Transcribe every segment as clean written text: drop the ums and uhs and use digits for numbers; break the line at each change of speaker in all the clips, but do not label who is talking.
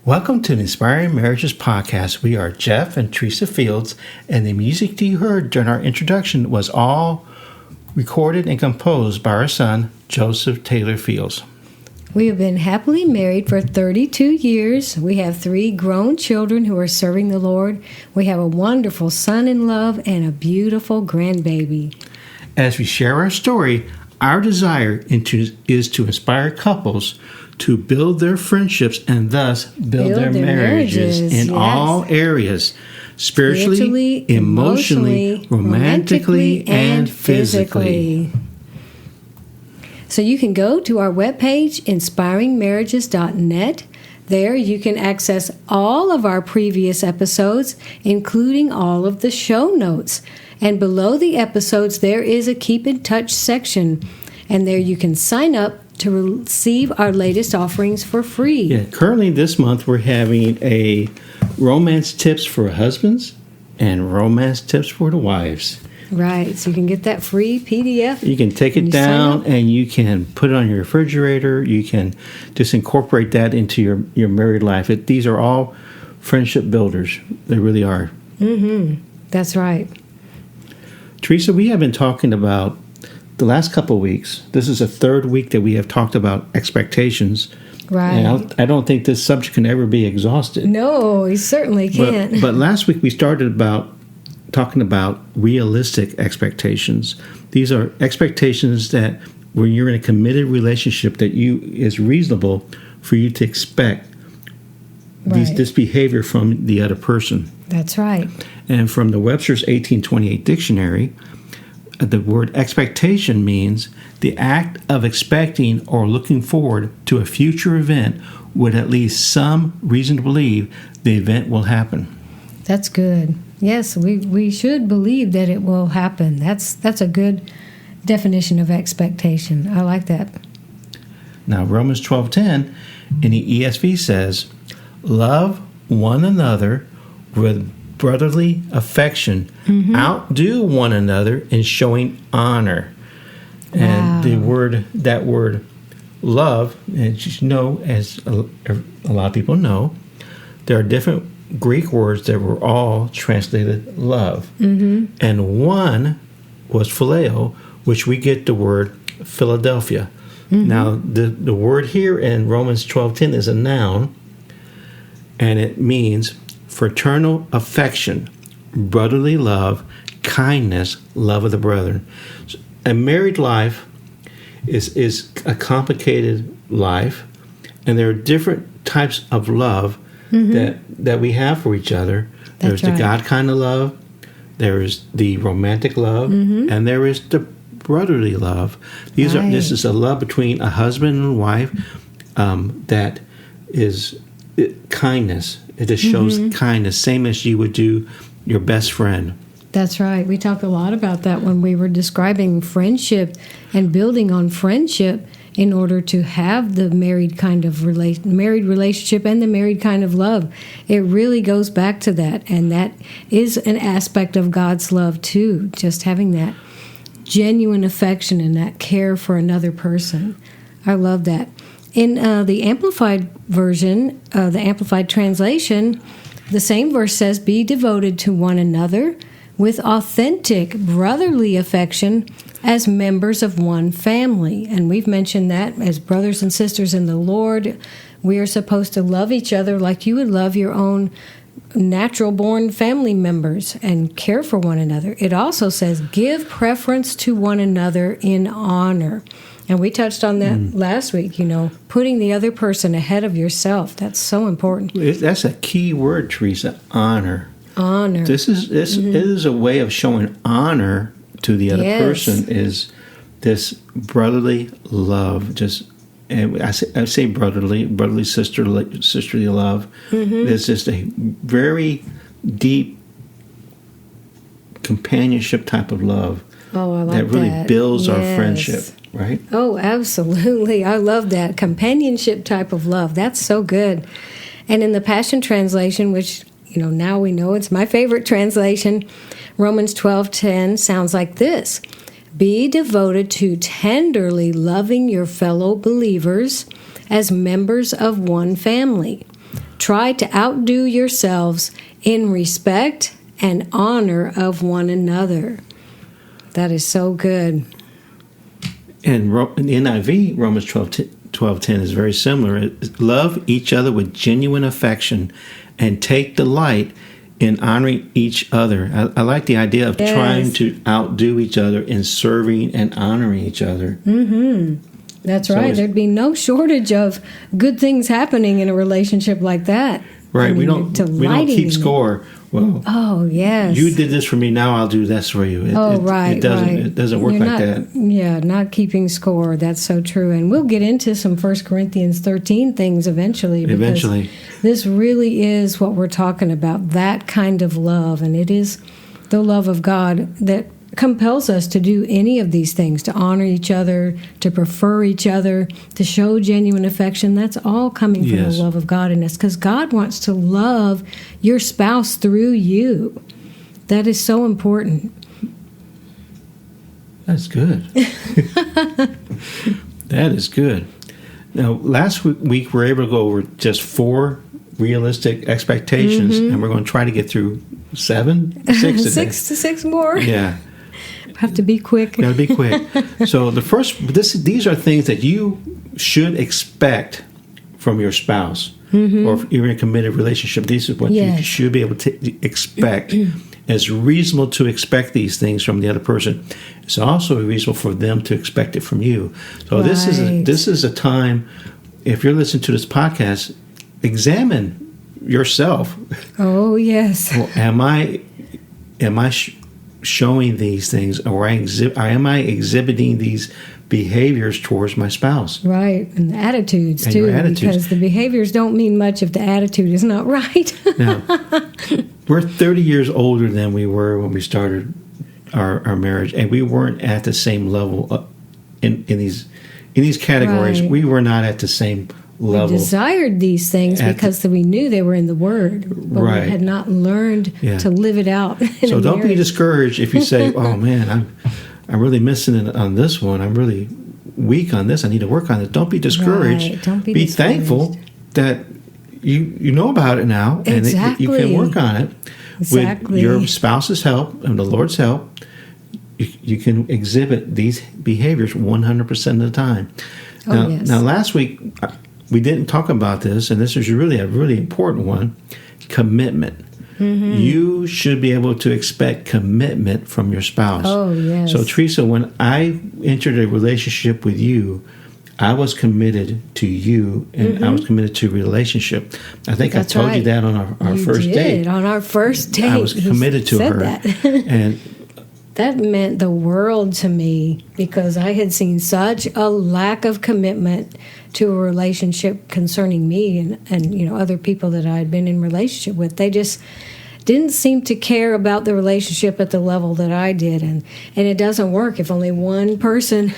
Welcome to the Inspiring Marriages Podcast. We are Jeff and Teresa Fields, and the music that you heard during our introduction was all recorded and composed by our son, Joseph Taylor Fields.
We have been happily married for 32 years. We have 3 grown children who are serving the Lord. We have a wonderful son-in-law and a beautiful grandbaby.
As we share our story, our desire is to inspire couples to build their friendships and thus build their marriages in all areas, spiritually, emotionally, romantically, and physically.
So you can go to our webpage, inspiringmarriages.net. There you can access all of our previous episodes, including all of the show notes. And below the episodes, there is a Keep in Touch section. And there you can sign up to receive our latest offerings for free.
Yeah, currently this month we're having a romance tips for husbands and romance tips for the wives.
Right, so you can get that free PDF.
You can take it down and you can put it on your refrigerator. You can just incorporate that into your married life. These are all friendship builders. They really are.
Mm-hmm. That's right.
Teresa, we have been talking about the last couple of weeks. This is the 3rd week that we have talked about expectations.
Right.
And I don't think this subject can ever be exhausted.
No, we certainly can't.
But last week we started talking about realistic expectations. These are expectations that when you're in a committed relationship that is reasonable for you to expect this behavior from the other person.
That's right.
And from the Webster's 1828 dictionary, the word expectation means the act of expecting or looking forward to a future event with at least some reason to believe the event will happen.
That's good. Yes, we should believe that it will happen. That's a good definition of expectation. I like that.
Now, Romans 12:10 in the ESV says, "Love one another with brotherly affection. Outdo one another in showing honor." And that word love, as you know, as a lot of people know, there are different Greek words that were all translated love. And one was phileo, which we get the word Philadelphia. Now, the word here in Romans 12:10 is a noun, and it means fraternal affection, brotherly love, kindness, love of the brethren. So a married life is a complicated life, and there are different types of love that we have for each other. There's the God kind of love, there is the romantic love, and there is the brotherly love. This is a love between a husband and wife that is kindness. It just shows kindness, same as you would do your best friend.
That's right. We talked a lot about that when we were describing friendship and building on friendship in order to have the married kind of married relationship and the married kind of love. It really goes back to that, and that is an aspect of God's love too, just having that genuine affection and that care for another person. I love that. In the Amplified version, the Amplified translation, the same verse says, "Be devoted to one another with authentic brotherly affection as members of one family." And we've mentioned that as brothers and sisters in the Lord, we are supposed to love each other like you would love your own natural-born family members and care for one another. It also says, "Give preference to one another in honor." And we touched on that last week, putting the other person ahead of yourself. That's so important.
That's a key word, Teresa, honor.
Honor.
This is a way of showing honor to the other person, is this brotherly love. I say brotherly sisterly love. There's just a very deep companionship type of love that really builds our friendship. Right?
Oh, absolutely. I love that. Companionship type of love. That's so good. And in the Passion Translation, which, now we know it's my favorite translation, Romans 12:10 sounds like this: "Be devoted to tenderly loving your fellow believers as members of one family. Try to outdo yourselves in respect and honor of one another. That is so good.
And in the NIV, Romans 12:10 is very similar. Love each other with genuine affection and take delight in honoring each other. I like the idea of trying to outdo each other in serving and honoring each other.
Mm-hmm. That's right. There'd be no shortage of good things happening in a relationship like that.
Right. We don't keep score. Well,
oh yes,
you did this for me. Now I'll do this for you.
Right.
It doesn't work like that.
Yeah, not keeping score. That's so true. And we'll get into some 1 Corinthians 13 things eventually. This really is what we're talking about. That kind of love, and it is the love of God that compels us to do any of these things, to honor each other, to prefer each other, to show genuine affection. That's all coming from the love of God in us, because God wants to love your spouse through you. That is so important.
That's good. That is good. Now, last week we were able to go over just 4 realistic expectations, and we're going to try to get through 6 today.
6 more.
Yeah.
Have to be quick.
Got to be quick. So these are things that you should expect from your spouse, or if you're in a committed relationship. These are what you should be able to expect. It's reasonable to expect these things from the other person. It's also reasonable for them to expect it from you. So this is a time. If you're listening to this podcast, examine yourself.
Oh yes.
Well, am I showing these things, or am I exhibiting these behaviors towards my spouse?
Right, and the attitudes too, because the behaviors don't mean much if the attitude is not right.
Now, we're 30 years older than we were when we started our marriage, and we weren't at the same level in these categories. Right. We were not at the same level.
We desired these things because we knew they were in the Word, but we had not learned to live it out.
So don't be discouraged if you say, "Oh man, I'm really missing it on this one. I'm really weak on this. I need to work on it." Don't be discouraged.
Right. Don't be
discouraged. Thankful that you know about it now, and you can work on it with your spouse's help and the Lord's help. You can exhibit these behaviors 100% of the time. Now, last week we didn't talk about this, and this is really a really important one: commitment. You should be able to expect commitment from your spouse.
Oh, yes.
So, Teresa, when I entered a relationship with you, I was committed to you, and I was committed to a relationship. I think I told you that on our first date.
On our first date.
I was committed to her. And
that meant the world to me, because I had seen such a lack of commitment to a relationship concerning me and other people that I had been in relationship with. They just didn't seem to care about the relationship at the level that I did. And it doesn't work if only one person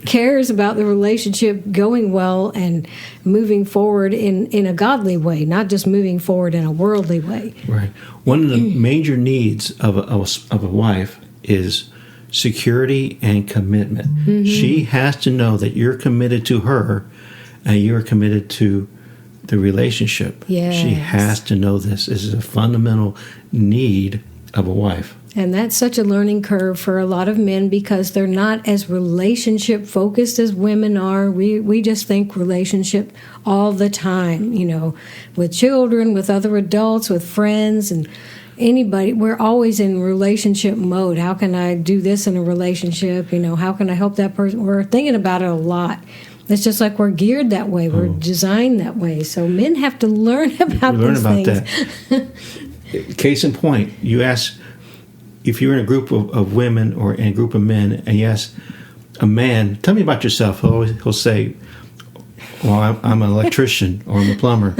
cares about the relationship going well and moving forward in a godly way, not just moving forward in a worldly way.
Right. One of the major needs of a wife is security and commitment. She has to know that you're committed to her and you're committed to the relationship.
Yes.
She has to know this. This is a fundamental need of a wife.
And that's such a learning curve for a lot of men, because they're not as relationship focused as women are. We just think relationship all the time, with children, with other adults, with friends, and anybody. We're always in relationship mode. How can I do this in a relationship? How can I help that person? We're thinking about it a lot. It's just like we're geared that way. We're designed that way. So men have to learn about these things.
That. Case in point, you ask, if you're in a group of women or in a group of men, and you ask a man, "Tell me about yourself," he'll say, "Well, I'm an electrician or I'm a plumber."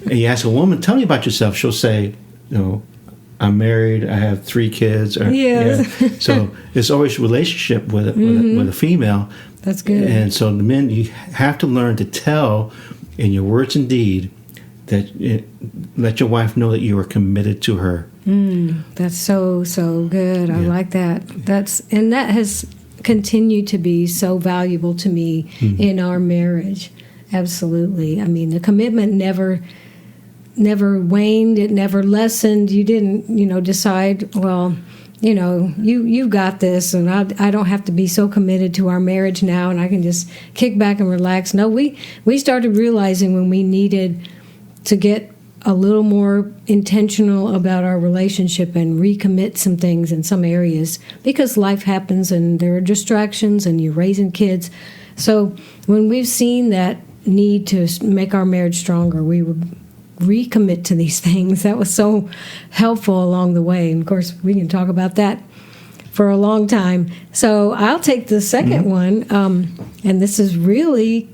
And you ask a woman, "Tell me about yourself," she'll say, "I'm married, I have 3 kids." So it's always a relationship with a female.
That's good.
And so the men, you have to learn to tell in your words and deed that let your wife know that you are committed to her.
That's so good. I like that. And that has continued to be so valuable to me in our marriage. Absolutely. I mean, the commitment never never waned. It never lessened. You didn't, decide, well, you've got this, and I don't have to be so committed to our marriage now, and I can just kick back and relax. No, we started realizing when we needed to get a little more intentional about our relationship and recommit some things in some areas, because life happens and there are distractions and you're raising kids. So when we've seen that need to make our marriage stronger, we would recommit to these things. That was so helpful along the way. And of course, we can talk about that for a long time. So I'll take the second one, and this is really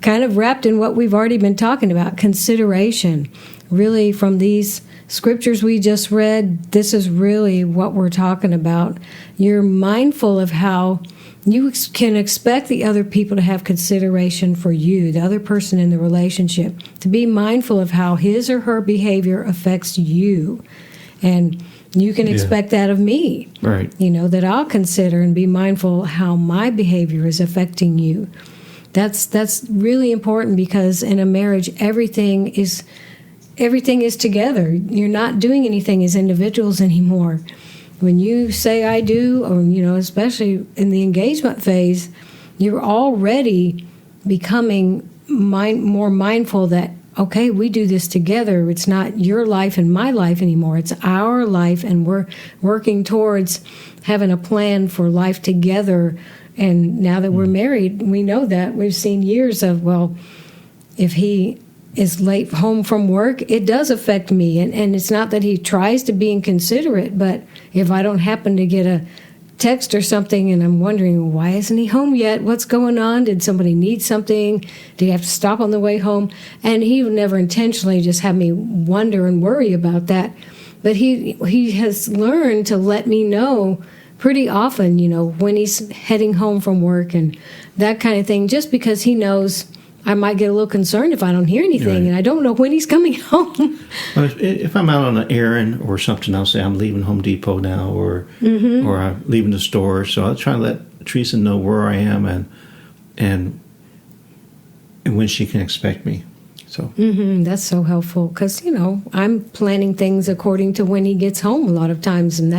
kind of wrapped in what we've already been talking about, consideration. Really, from these scriptures we just read, this is really what we're talking about. You're mindful of how you can expect the other people to have consideration for you, the other person in the relationship, to be mindful of how his or her behavior affects you. And you can expect that of me.
Right.
That I'll consider and be mindful how my behavior is affecting you. That's really important, because in a marriage, everything is together. You're not doing anything as individuals anymore. When you say I do, or especially in the engagement phase, you're already becoming more mindful that, okay, we do this together. It's not your life and my life anymore. It's our life, and we're working towards having a plan for life together. And now that we're married, we know that. We've seen years of, well, if he is late home from work, it does affect me. And it's not that he tries to be inconsiderate, but if I don't happen to get a text or something and I'm wondering, why isn't he home yet? What's going on? Did somebody need something? Did he have to stop on the way home? And he would never intentionally just have me wonder and worry about that. But he has learned to let me know pretty often, when he's heading home from work and that kind of thing, just because he knows I might get a little concerned if I don't hear anything, and I don't know when he's coming home.
Well, if I'm out on an errand or something, I'll say I'm leaving Home Depot now, or I'm leaving the store. So I'll try to let Teresa know where I am and when she can expect me. So
that's so helpful, because I'm planning things according to when he gets home a lot of times, and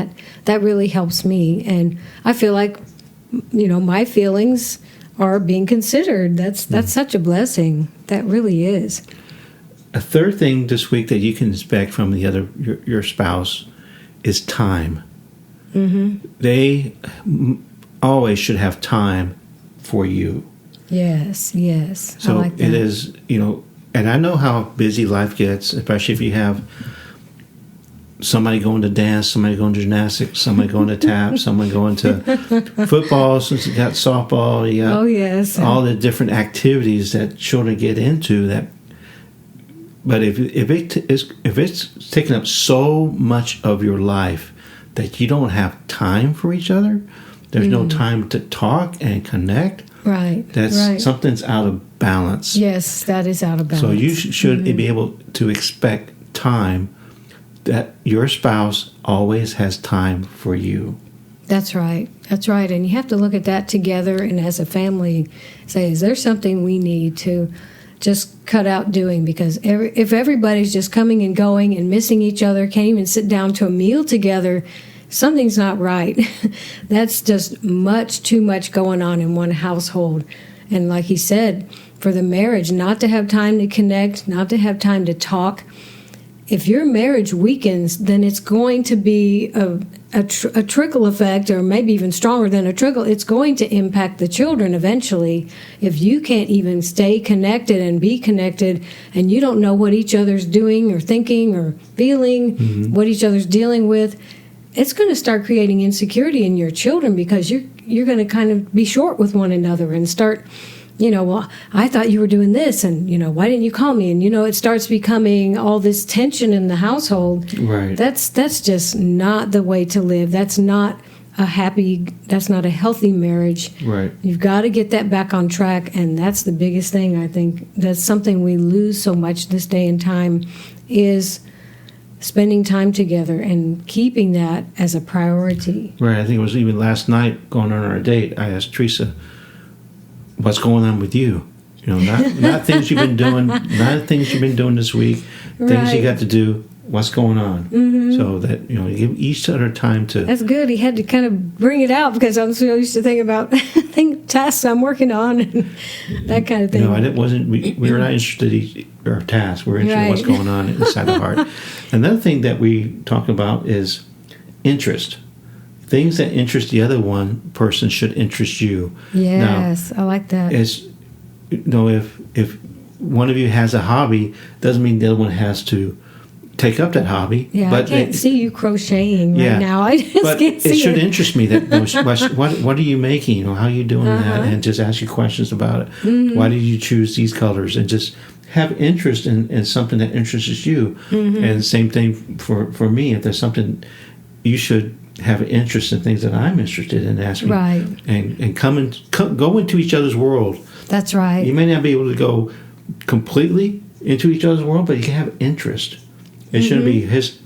that really helps me. And I feel like my feelings are being considered. That's such a blessing. That really is.
A third thing this week that you can expect from your spouse is time. They always should have time for you.
Yes.
So
I like that.
It is, and I know how busy life gets, especially if you have somebody going to dance, somebody going to gymnastics, somebody going to tap, someone going to football, since you got softball, you got all the different activities that children get into. But if it's taking up so much of your life that you don't have time for each other, there's no time to talk and connect.
Right.
Something's out of balance.
Yes, that is out of balance.
So you should be able to expect time, that your spouse always has time for you. That's right.
And you have to look at that together, and as a family say, is there something we need to just cut out doing? Because if everybody's just coming and going and missing each other, can't even sit down to a meal together, something's not right. That's just much too much going on in one household. And like he said, for the marriage, not to have time to connect, not to have time to talk. If your marriage weakens, then it's going to be a trickle effect, or maybe even stronger than a trickle. It's going to impact the children eventually. If you can't even stay connected and be connected, and you don't know what each other's doing or thinking or feeling, what each other's dealing with, it's going to start creating insecurity in your children, because you're going to kind of be short with one another and start, well, I thought you were doing this, and, why didn't you call me? And, it starts becoming all this tension in the household.
Right.
That's just not the way to live. That's not a healthy marriage.
Right.
You've got to get that back on track, and that's the biggest thing, I think. That's something we lose so much this day and time, is spending time together and keeping that as a priority.
Right. I think it was even last night, going on our date, I asked Teresa, what's going on with you? Not things you've been doing, not things you've been doing this week, things you got to do. What's going on? Mm-hmm. So that give each other time to.
That's good. He had to kind of bring it out because I'm so used to thinking about tasks I'm working on and that kind of thing.
We were not interested in our tasks. We're interested in what's going on inside the heart. Another thing that we talk about is interest. Things that interest the other one person should interest you.
Yes, I like that.
It's if one of you has a hobby, doesn't mean the other one has to take up that hobby.
Yeah, but I can't see you crocheting right now. I just can't see it.
It should interest me. What are you making? How are you doing that? And just ask you questions about it. Mm-hmm. Why did you choose these colors? And just have interest in something that interests you. Mm-hmm. And same thing for me. If there's something, you should have an interest in things that I'm interested in. Ask me.
Right.
And go into each other's world.
That's right.
You may not be able to go completely into each other's world, but you can have interest. It shouldn't be his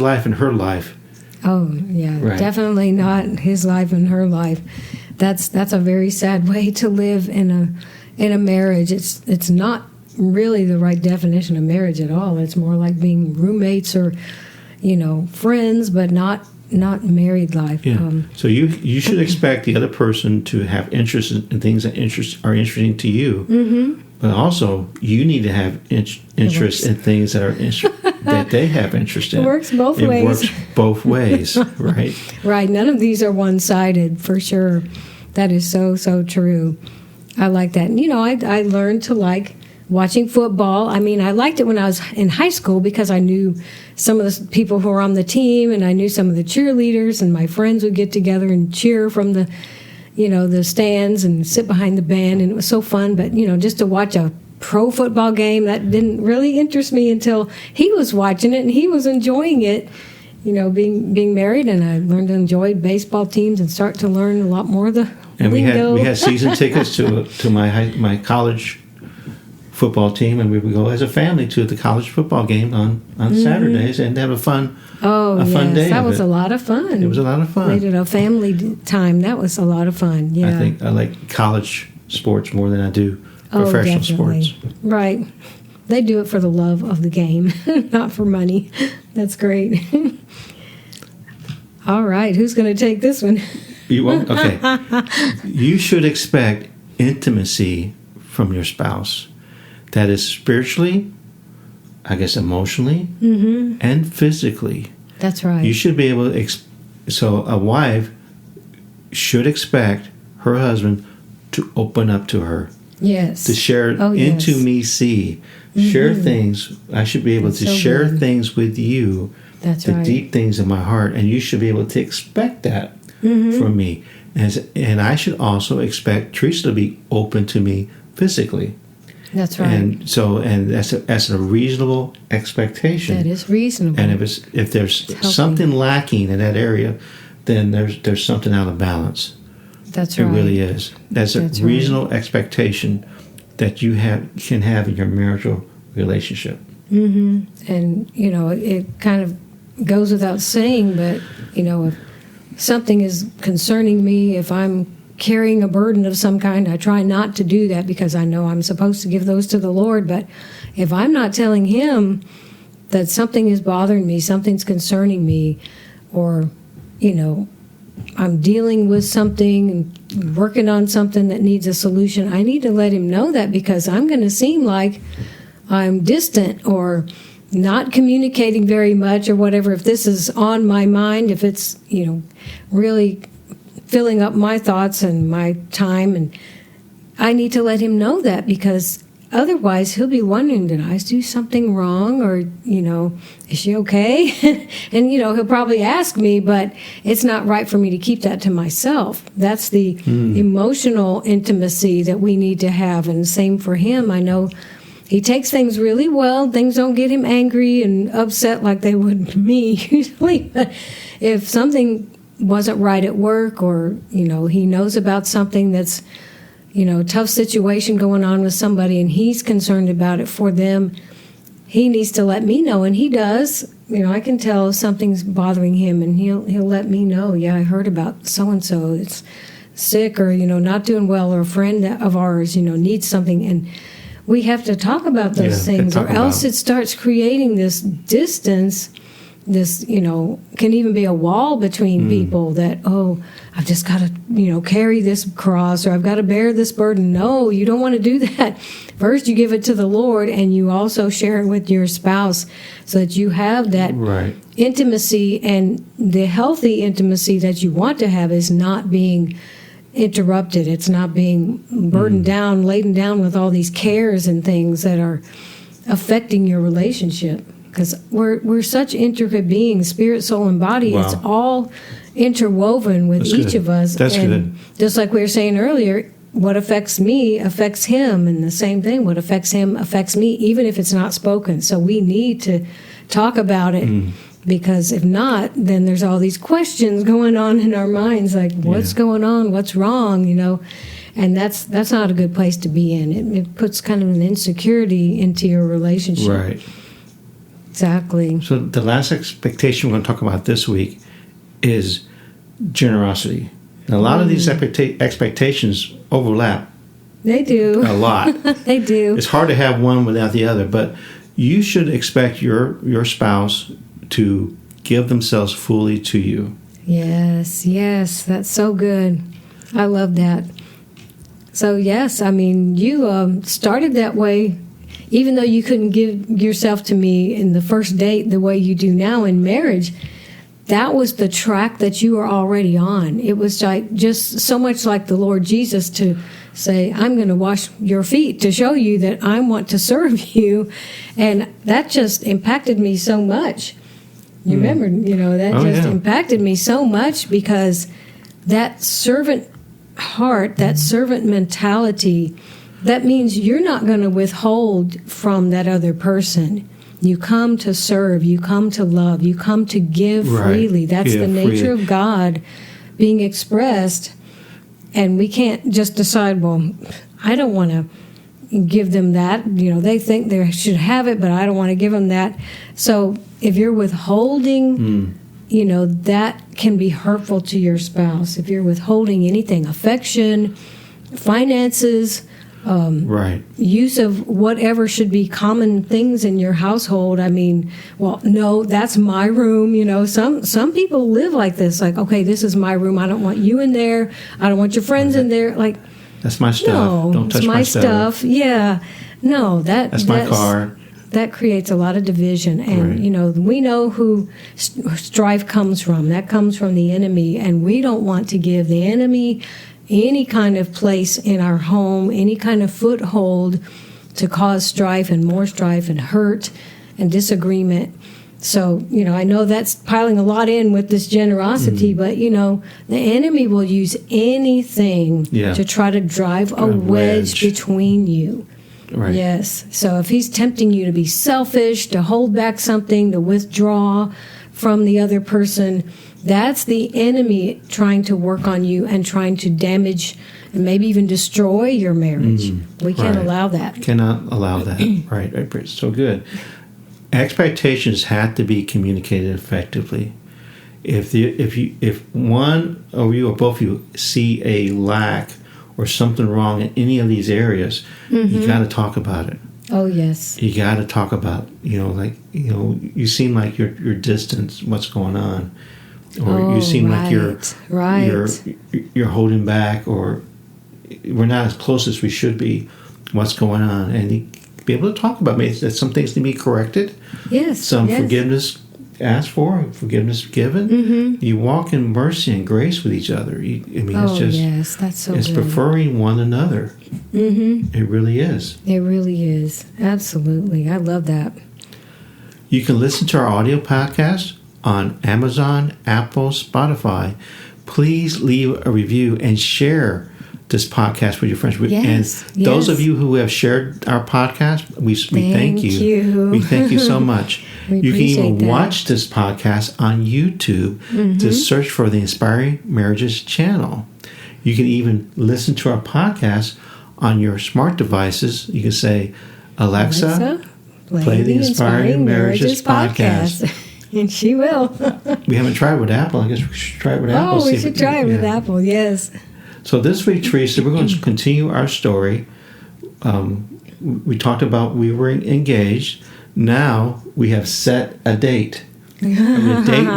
life and her life.
Oh, yeah. Right. Definitely not his life and her life. That's a very sad way to live in a marriage. It's not really the right definition of marriage at all. It's more like being roommates or, friends, but not married life.
Yeah. So you should expect the other person to have interest in things that are interesting to you. Mm-hmm. But also, you need to have interest in things that are that they have interest in.
It works both ways.
It works both ways, right?
Right. None of these are one-sided, for sure. That is so, so true. I like that. And, I learned to like watching football. I mean, I liked it when I was in high school because I knew some of the people who were on the team, and I knew some of the cheerleaders, and my friends would get together and cheer from the stands and sit behind the band, and it was so fun. But, just to watch a pro football game, that didn't really interest me until he was watching it and he was enjoying it, being married, and I learned to enjoy baseball teams and start to learn a lot more of the lingo.
We had season tickets to my college football team, and we would go as a family to the college football game on Saturdays and have a fun day.
That was a lot of fun.
It was a lot of fun.
We did a family time. That was a lot of fun. Yeah,
I think I like college sports more than I do professional sports.
Right. They do it for the love of the game, not for money. That's great. All right, who's going to take this one?
You won't? Okay. You should expect intimacy from your spouse. That is spiritually, I guess emotionally, and physically.
That's right.
You should be able to... So a wife should expect her husband to open up to her.
Yes.
To share into me see. Share things. I should be able to share things with you.
That's
the deep things in my heart. And you should be able to expect that from me. And I should also expect Teresa to be open to me physically.
That's right.
And so, that's a reasonable expectation.
That is reasonable.
And if there's something lacking in that area, then there's something out of balance.
That's right.
It really is. That's a reasonable expectation that you can have in your marital relationship.
Mm-hmm. And it kind of goes without saying, but if something is concerning me, if I'm carrying a burden of some kind, I try not to do that because I know I'm supposed to give those to the Lord. But if I'm not telling Him that something is bothering me, something's concerning me, or, I'm dealing with something and working on something that needs a solution, I need to let Him know that, because I'm going to seem like I'm distant or not communicating very much or whatever. If this is on my mind, if it's, really filling up my thoughts and my time, and I need to let Him know that, because otherwise He'll be wondering, did I do something wrong, or is she okay? And He'll probably ask me, but it's not right for me to keep that to myself. That's the emotional intimacy that we need to have, and same for Him. I know He takes things really well. Things don't get Him angry and upset like they would me usually, but if something wasn't right at work, or He knows about something that's tough situation going on with somebody, and He's concerned about it for them, He needs to let me know, and He does. I can tell if something's bothering Him, and he'll let me know. Yeah, I heard about so and so. sick or, not doing well, or a friend of ours, needs something, and we have to talk about those things, or else it starts creating this distance. This, can even be a wall between people that, I've just got to, carry this cross, or I've got to bear this burden. No, you don't want to do that. First, you give it to the Lord, and you also share it with your spouse so that you have that intimacy, and the healthy intimacy that you want to have is not being interrupted. It's not being burdened down, laden down with all these cares and things that are affecting your relationship. Because we're such intricate beings, spirit, soul, and body. Wow. It's all interwoven with each of us.
That's good.
Just like we were saying earlier, what affects me affects him, and the same thing, what affects him affects me, even if it's not spoken. So we need to talk about it, because if not, then there's all these questions going on in our minds, like what's going on, what's wrong, and that's not a good place to be in. It puts kind of an insecurity into your relationship.
Right.
Exactly.
So the last expectation we're going to talk about this week is generosity. And a lot of these expectations overlap.
They do.
A lot.
They do.
It's hard to have one without the other, but you should expect your spouse to give themselves fully to you.
Yes, that's so good. I love that. So yes, you started that way. Even though you couldn't give yourself to me in the first date the way you do now in marriage, that was the track that you were already on. It was like just so much like the Lord Jesus to say, I'm going to wash your feet to show you that I want to serve you. And that just impacted me so much. You remember, that impacted me so much, because that servant heart, that servant mentality, that means you're not going to withhold from that other person. You come to serve, you come to love, you come to give freely. That's the nature of God being expressed. And we can't just decide, well, I don't want to give them that. They think they should have it, but I don't want to give them that. So if you're withholding, that can be hurtful to your spouse. If you're withholding anything, affection, finances, use of whatever should be common things in your household. No, that's my room. Some people live like this. Like, okay, this is my room. I don't want you in there. I don't want your friends in there. Like,
that's my stuff.
No,
don't touch my stuff.
Yeah, no, that's
my car.
That creates a lot of division, and we know who strife comes from. That comes from the enemy, and we don't want to give the enemy any kind of place in our home, any kind of foothold to cause strife and more strife and hurt and disagreement. So, I know that's piling a lot in with this generosity, but, the enemy will use anything to try to drive a wedge between you.
Right.
Yes. So if he's tempting you to be selfish, to hold back something, to withdraw from the other person, that's the enemy trying to work on you and trying to damage and maybe even destroy your marriage. We can't allow that.
Cannot allow that. Right. So good. Expectations have to be communicated effectively. If one of you or both of you see a lack or something wrong in any of these areas, you got to talk about it.
Oh, yes.
You got to talk about, you seem like you're distant, what's going on. Or you seem like you're holding back, or we're not as close as we should be. What's going on? And you be able to talk about maybe that some things need to be corrected.
Yes.
Some forgiveness asked for, forgiveness given. You walk in mercy and grace with each other. It's just
yes, that's so
it's
good.
preferring one another. It really is.
It really is. Absolutely. I love that.
You can listen to our audio podcast on Amazon, Apple, Spotify. Please leave a review and share this podcast with your friends. And those of you who have shared our podcast, we thank you. We thank you so much. You can even watch this podcast on YouTube to search for the Inspiring Marriages channel. You can even listen to our podcast on your smart devices. You can say, Alexa, play the Inspiring Marriages podcast.
And she will.
We haven't tried with Apple. I guess we should try it with Apple.
Oh, we should try it with Apple, yes.
So this week, Teresa, we're going to continue our story. We talked about we were engaged. Now we have set a date. The date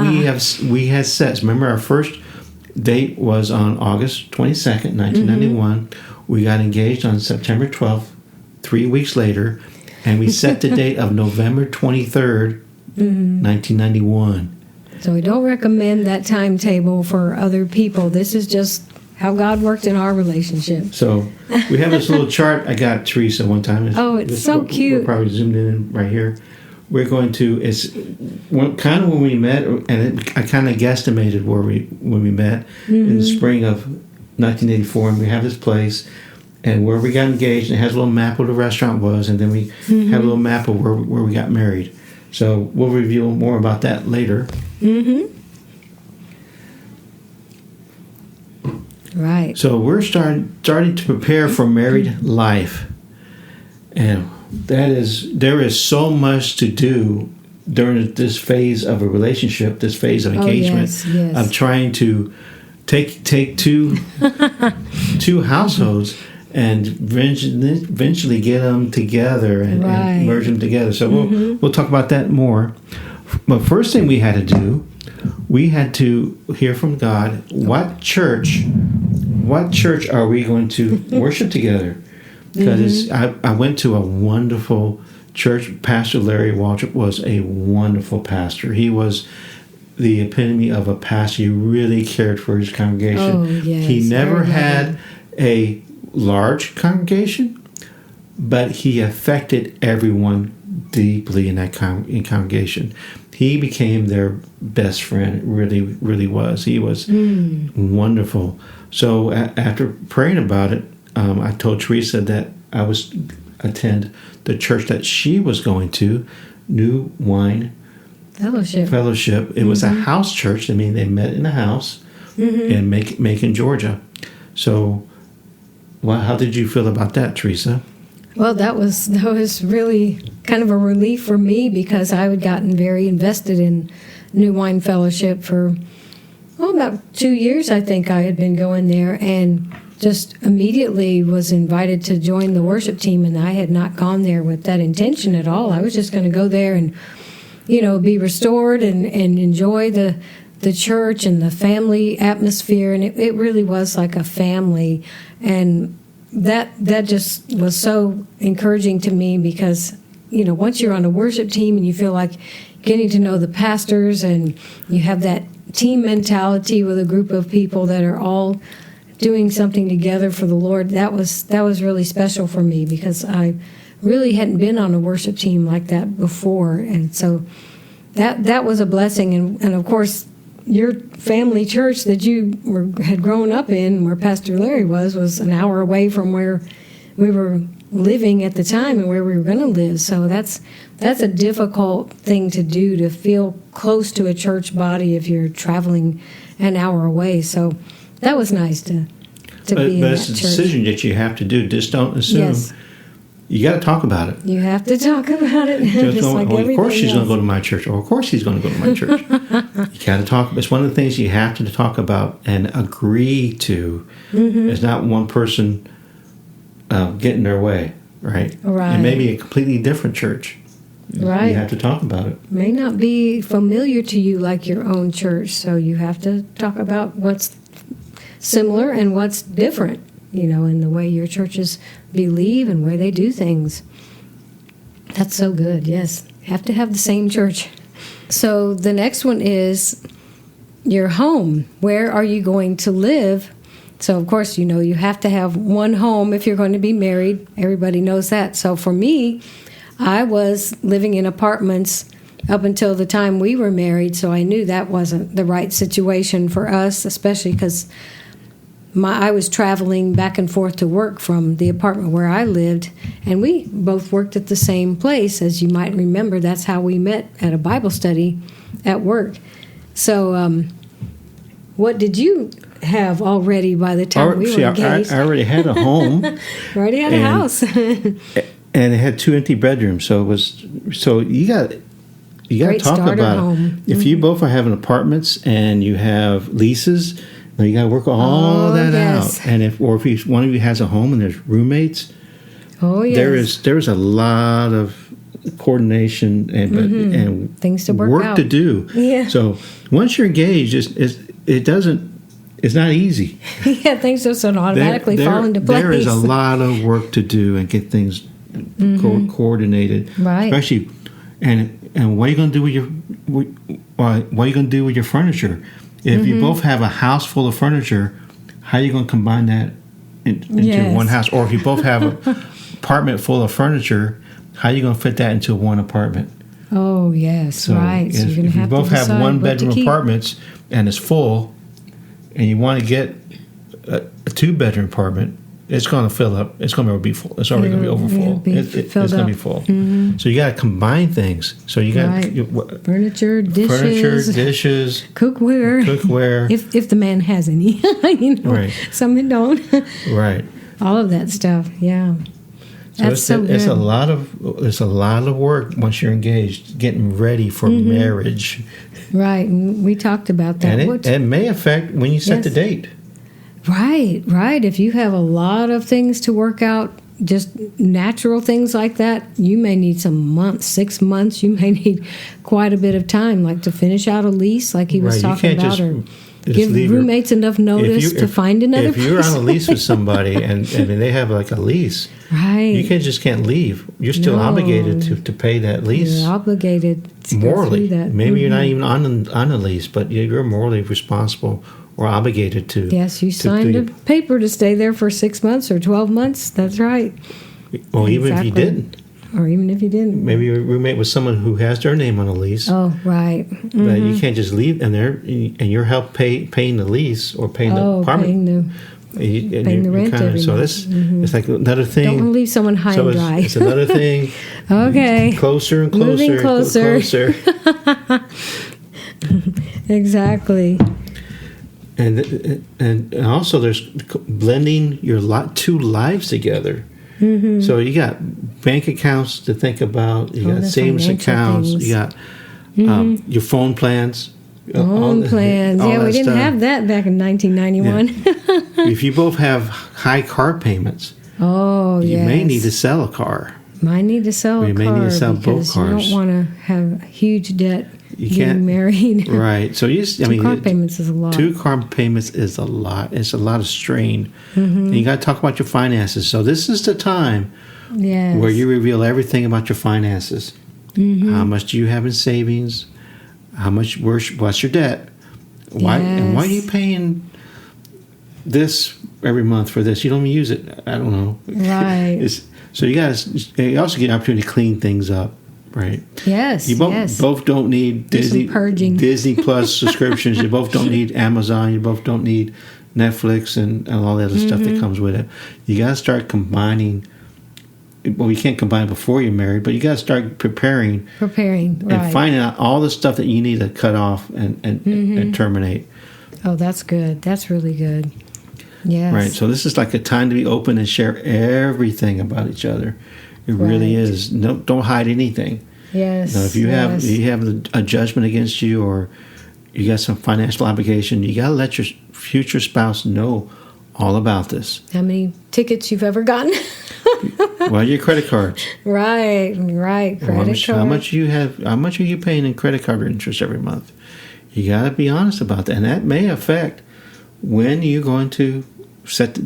we had set. Remember, our first date was on August 22nd, 1991. We got engaged on September 12th, 3 weeks later, and we set the date of November 23rd, 1991.
So we don't recommend that timetable for other people. This is just how God worked in our relationship.
So we have this little chart I got Teresa one time.
It's so cute.
We're probably zoomed in right here. We're going to, kind of when we met, and I kind of guesstimated when we met in the spring of 1984, and we have this place, and where we got engaged, and it has a little map of the restaurant was, and then we have a little map of where we got married. So we'll reveal more about that later.
Right.
So we're starting to prepare for married life, and there is so much to do during this phase of a relationship, this phase of engagement, of trying to take two households and eventually get them together and merge them together. So we'll talk about that more. But first thing we had to do, we had to hear from God, what church are we going to worship together? Because I went to a wonderful church. Pastor Larry Waltrip was a wonderful pastor. He was the epitome of a pastor. He really cared for his congregation.
Oh, yes,
he never had a large congregation, but he affected everyone deeply in that congregation. He became their best friend. Really, really was. He was wonderful. So after praying about it, I told Teresa that I was attend the church that she was going to, New Wine Fellowship. It was a house church. I mean, they met in a house in Macon, Georgia. So, how did you feel about that, Teresa?
Well, that was really kind of a relief for me because I had gotten very invested in New Wine Fellowship for about 2 years. I think I had been going there and just immediately was invited to join the worship team, and I had not gone there with that intention at all. I was just going to go there and, be restored and enjoy the church and the family atmosphere, and it really was like a family, and that just was so encouraging to me because, once you're on a worship team and you feel like getting to know the pastors and you have that team mentality with a group of people that are all doing something together for the Lord, that was really special for me because I really hadn't been on a worship team like that before, and so that was a blessing. And of course, your family church that you had grown up in, where Pastor Larry was an hour away from where we were living at the time and where we were going to live. So that's a difficult thing to do, to feel close to a church body if you're traveling an hour away. So that was nice to be in that church. But
it's a decision that you have to do. Just don't assume. Yes. You got to talk about it.
You have to talk about it.
Of course she's going to go to my church, or of course he's going to go to my church. You got to talk. It's one of the things you have to talk about and agree to. It's not one person getting their way, right?
Right.
It may be a completely different church.
Right.
You have to talk about it.
May not be familiar to you like your own church, so you have to talk about what's similar and what's different, in the way your churches believe and where they do things. That's so good, yes. Have to have the same church. So the next one is your home. Where are you going to live? So, of course, you have to have one home if you're going to be married. Everybody knows that. So for me, I was living in apartments up until the time we were married, so I knew that wasn't the right situation for us, especially because I was traveling back and forth to work from the apartment where I lived, and we both worked at the same place. As you might remember, that's how we met at a Bible study at work. So what did you have already by the time we were engaged?
I already had a home.
Already had a house.
And it had 2 empty bedrooms, so you got to talk about it. If you both are having apartments and you have leases, Now you got to work all that
yes.
out. And if one of you has a home and there's roommates,
yes.
there is a lot of coordination and
things to work out.
to do.
Yeah.
So once you're engaged, it's not easy.
Yeah, things just don't automatically fall into place.
There is a lot of work to do and get things coordinated,
right?
Especially, and what are you going to do with what are you going to do with your furniture? If you both have a house full of furniture, how are you going to combine that into one house? Or if you both have an apartment full of furniture, how are you going to fit that into one apartment?
Oh yes,
so
right. So
if you both have one bedroom apartments and it's full, and you want to get a 2-bedroom apartment, it's going to fill up. It's going to be full. It's already going to be over full. It's going to be full. Mm-hmm. So you got to combine things. So you got
furniture, dishes, cookware. If the man has any,
right.
Some that don't.
Right.
All of that stuff. Yeah.
So it's a lot of work once you're engaged, getting ready for marriage.
Right. And we talked about that.
And it may affect when you set the date.
Right. If you have a lot of things to work out, just natural things like that, you may need some months, 6 months. You may need quite a bit of time, like to finish out a lease, like he was talking about, or give roommates enough notice to find another place.
If you're on a lease with somebody and they have like a lease,
right?
You can't leave. You're still obligated to pay that lease.
You're obligated to
morally.
Go through that.
Maybe you're not even on a lease, but you're morally responsible or obligated to.
Yes, you signed a paper to stay there for 6 months or 12 months. That's right.
Well, even if you didn't.
Or even if you didn't.
Maybe your roommate was someone who has their name on a lease.
Oh, right. Mm-hmm.
But you can't just leave them there, and you're paying the lease or paying the apartment.
Paying the rent every month.
So it's like another thing.
Don't want to leave someone high and dry.
It's another thing.
Okay.
Closer and closer.
Moving closer. Exactly.
And also there's blending your two lives together. Mm-hmm. So you got bank accounts to think about. You got savings accounts. You got your phone plans.
Plans. Yeah, we didn't have that back in 1991.
Yeah. If you both have high car payments, you may need to sell a car.
Might need to sell a car.
You may need to sell both cars.
You don't want to have huge debt.
You
getting married.
Right. So
two car payments is a lot.
2 car payments is a lot. It's a lot of strain. Mm-hmm. And you got to talk about your finances. So this is the time where you reveal everything about your finances. Mm-hmm. How much do you have in savings? What's your debt? Why are you paying this every month for this? You don't even use it. I don't know.
Right.
So you also get an opportunity to clean things up. Right.
Yes.
You both don't need Disney Plus subscriptions. You both don't need Amazon. You both don't need Netflix and all the other stuff that comes with it. You got to start combining. Well, you can't combine before you're married, but you got to start preparing, and finding out all the stuff that you need to cut off and terminate.
Oh, that's good. That's really good. Yes.
Right. So this is like a time to be open and share everything about each other. It really is. No, don't hide anything.
Yes.
Now, if you have a judgment against you, or you got some financial obligation, you got to let your future spouse know all about this.
How many tickets you've ever gotten?
Well, your credit cards.
Right. Credit cards.
How much are you paying in credit card interest every month? You got to be honest about that, and that may affect when you're going to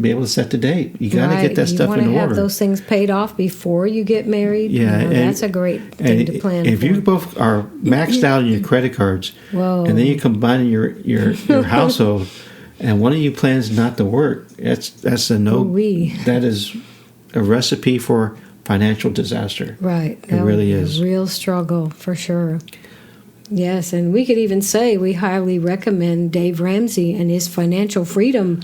be able to set the date. You got to get that stuff in order. You want to have
those things paid off before you get married.
Yeah,
that's a great thing to plan.
If you both are maxed out on your credit cards, and then you combine your household, and one of you plans not to work, that's a no. That is a recipe for financial disaster.
Right,
it really is
a real struggle for sure. Yes, and we could even say we highly recommend Dave Ramsey and his Financial Freedom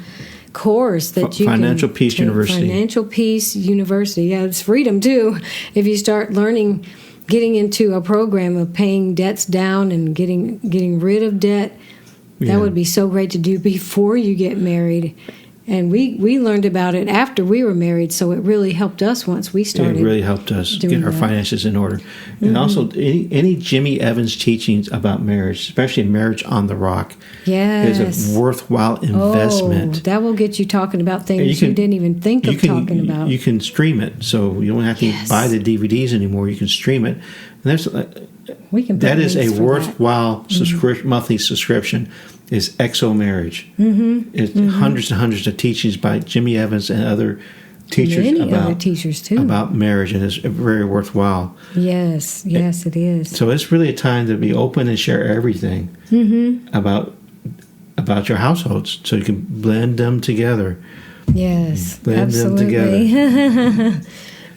course that you
Financial Peace University.
Financial Peace University. Yeah, it's freedom too. If you start getting into a program of paying debts down and getting rid of debt, that would be so great to do before you get married. And we learned about it after we were married, so it really helped us once we started.
It really helped us get our finances in order. And also, any Jimmy Evans teachings about marriage, especially Marriage on the Rock, is a worthwhile investment.
Oh, that will get you talking about things you didn't even think of talking about.
You can stream it, so you don't have to buy the DVDs anymore. You can stream it. And that is a worthwhile monthly subscription. Is XO Marriage. It's hundreds and hundreds of teachings by Jimmy Evans and other teachers about marriage, and it's very worthwhile.
Yes, it is.
So it's really a time to be open and share everything about your households, so you can blend them together.
Yes,
blend
absolutely.
them together.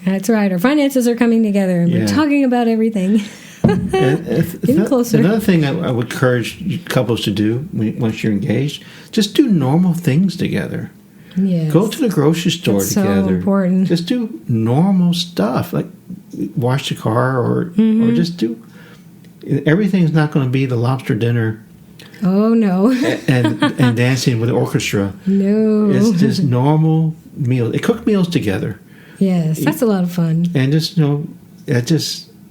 That's right. Our finances are coming together, and we're talking about everything. Getting closer.
Another thing I would encourage couples to do once you're engaged, just do normal things together.
Yes.
Go to the grocery store together.
So important.
Just do normal stuff, like wash the car or just do. Everything's not going to be the lobster dinner.
Oh no!
and dancing with the orchestra.
No,
it's just normal meals. Cook meals together.
Yes, that's a lot of fun.
And just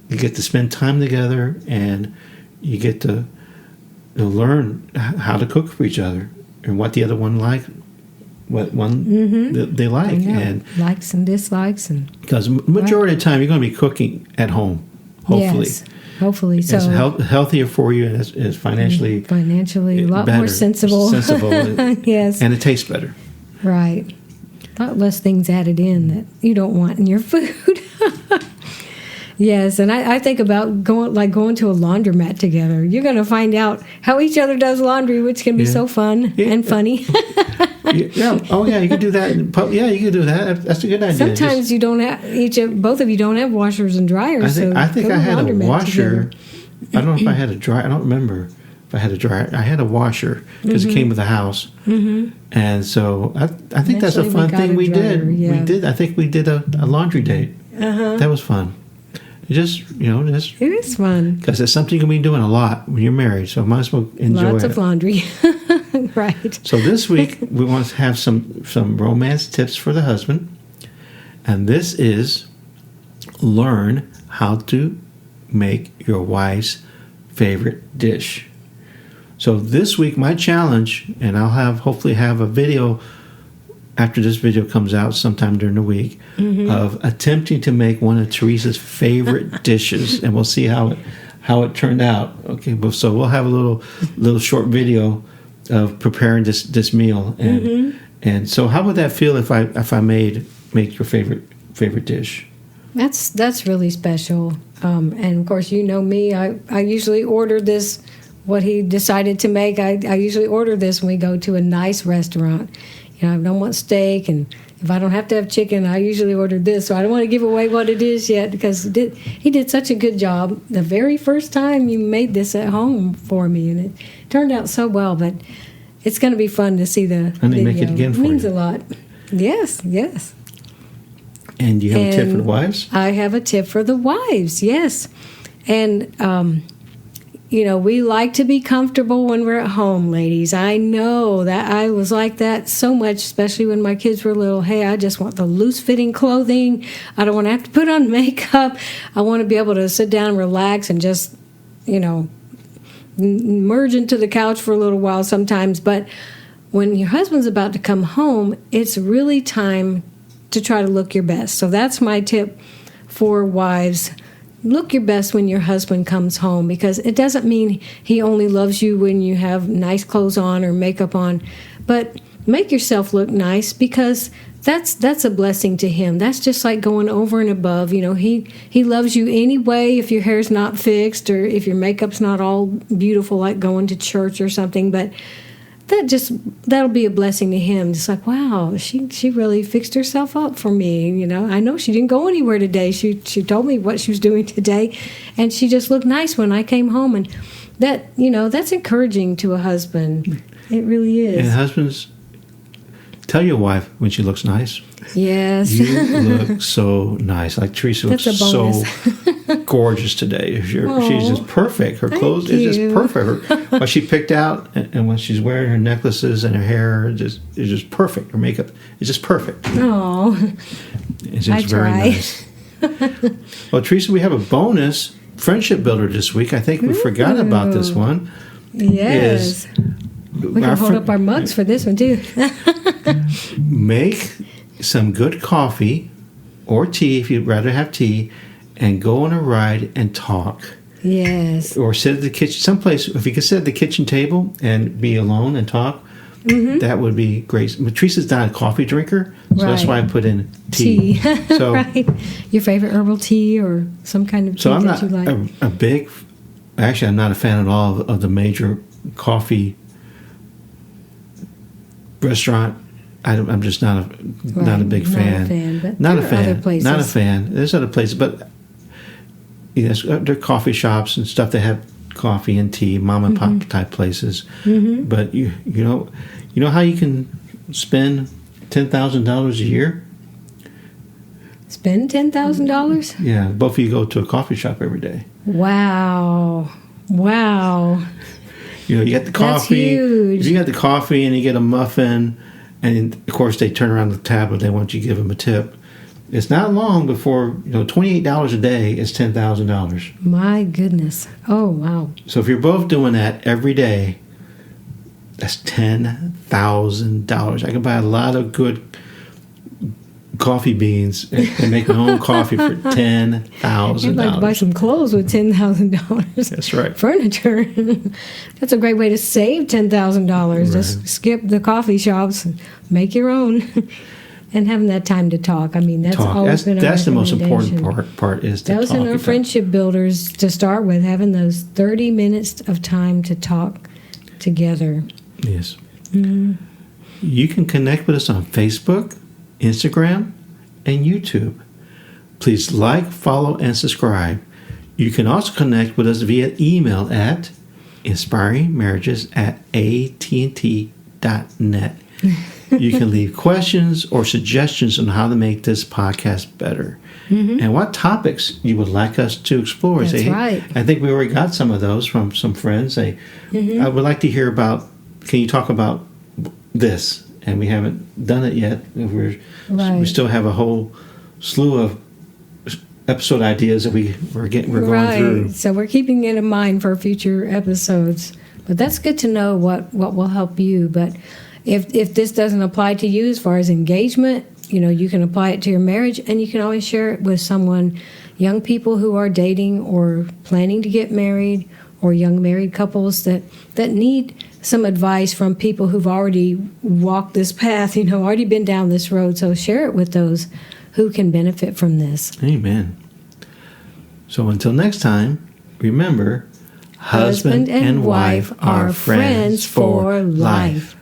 you get to spend time together, and you get to learn how to cook for each other and what the other one likes, what one they like, and
likes and dislikes, and
because majority of the time you're going to be cooking at home, hopefully.
Yes, hopefully, so
it's healthier for you, and it's financially
a lot
better,
more sensible,
yes, and it tastes better.
Right, a lot less things added in that you don't want in your food. Yes, and I think about going to a laundromat together. You're going to find out how each other does laundry, which can be so fun and funny.
Oh yeah, you can do that. Yeah, you can do that. That's a good idea.
Sometimes you don't have both of you don't have washers and dryers.
I think I had a washer. Together. I don't know if I had a dryer. I don't remember if I had a dryer. I had a washer because it came with the house, and so I think that's a fun thing we did. Yeah. We did. I think we did a laundry date. That was fun. It is fun because it's something you're going to be doing a lot when you're married, so might as well enjoy it.
Lots of laundry. Right.
So this week we want to have some romance tips for the husband, and this is learn how to make your wife's favorite dish. So this week my challenge, and I'll hopefully have a video after this video comes out sometime during the week, of attempting to make one of Teresa's favorite dishes, and we'll see how it turned out. Okay, so we'll have a little short video of preparing this meal, and so how would that feel if I make your favorite dish?
That's really special, and of course you know me. I usually order this. What he decided to make, I usually order this when we go to a nice restaurant. I don't want steak, and if I don't have to have chicken, I usually order this. So I don't want to give away what it is yet, because he did such a good job the very first time you made this at home for me, and it turned out so well. But it's going to be fun to see the
and they make it again for you.
It means a lot. Yes.
And do you have a tip for the wives?
I have a tip for the wives, yes. And we like to be comfortable when we're at home, ladies. I know that I was like that so much, especially when my kids were little. Hey, I just want the loose-fitting clothing. I don't want to have to put on makeup. I want to be able to sit down and relax and just, merge into the couch for a little while sometimes. But when your husband's about to come home, it's really time to try to look your best. So that's my tip for wives. Look your best when your husband comes home, because it doesn't mean he only loves you when you have nice clothes on or makeup on, but make yourself look nice, because that's a blessing to him. That's just like going over and above. He loves you anyway if your hair's not fixed or if your makeup's not all beautiful like going to church or something, but that'll be a blessing to him. Just like, wow, she really fixed herself up for me. I know she didn't go anywhere today. She told me what she was doing today, and she just looked nice when I came home. And that's encouraging to a husband. It really is.
And husbands, Tell your wife when she looks nice.
Yes.
You look so nice. Like Teresa looks so gorgeous today. She's just perfect. Her clothes is just perfect. What she picked out, and when she's wearing her necklaces and her hair is just perfect. Her makeup is just perfect.
Oh,
it's just very nice. Well, Teresa, we have a bonus friendship builder this week. I think we forgot about this one.
Yes. We can hold up our mugs for this one, too.
Make some good coffee or tea, if you'd rather have tea, and go on a ride and talk.
Yes.
Or sit at the kitchen, someplace, if you could sit at the kitchen table and be alone and talk, that would be great. But Teresa's not a coffee drinker, so that's why I put in tea. So,
right. Your favorite herbal tea or some kind of tea that you like?
So I'm not a fan at all of the major coffee restaurant. I'm just not a big fan. Not a fan. There's other places, but yes, there are coffee shops and stuff that have coffee and tea, mom and pop type places. But you know how you can spend $10,000 a year?
Spend $10,000?
Yeah, both of you go to a coffee shop every day.
Wow.
You get the coffee.
That's huge.
If you get the coffee and you get a muffin, and of course they turn around the tab and they want you to give them a tip. It's not long before $28 a day is $10,000.
My goodness! Oh wow!
So if you're both doing that every day, that's $10,000. I can buy a lot of good coffee beans and make my own coffee for $10,000.
You'd like to buy some clothes with $10,000.
That's right.
Furniture. That's a great way to save $10,000.
Right.
Just skip the coffee shops, and make your own, and having that time to talk. I mean, that's always been our
That's the most important
recommendation.
part is to talk.
Those are our friendship builders to start with, having those 30 minutes of time to talk together.
Yes. You can connect with us on Facebook, Instagram, and YouTube. Please like, follow, and subscribe. You can also connect with us via email at inspiringmarriages@att.net. You can leave questions or suggestions on how to make this podcast better and what topics you would like us to explore.
That's right.
I think we already got some of those from some friends. I would like to hear about, can you talk about this? And we haven't done it yet. We still have a whole slew of episode ideas that we're going through.
So we're keeping it in mind for future episodes. But that's good to know what will help you. But if this doesn't apply to you as far as engagement, you can apply it to your marriage, and you can always share it with someone, young people who are dating or planning to get married, or young married couples that need some advice from people who've already walked this path, already been down this road. So share it with those who can benefit from this.
Amen. So until next time, remember, husband and wife are friends for life.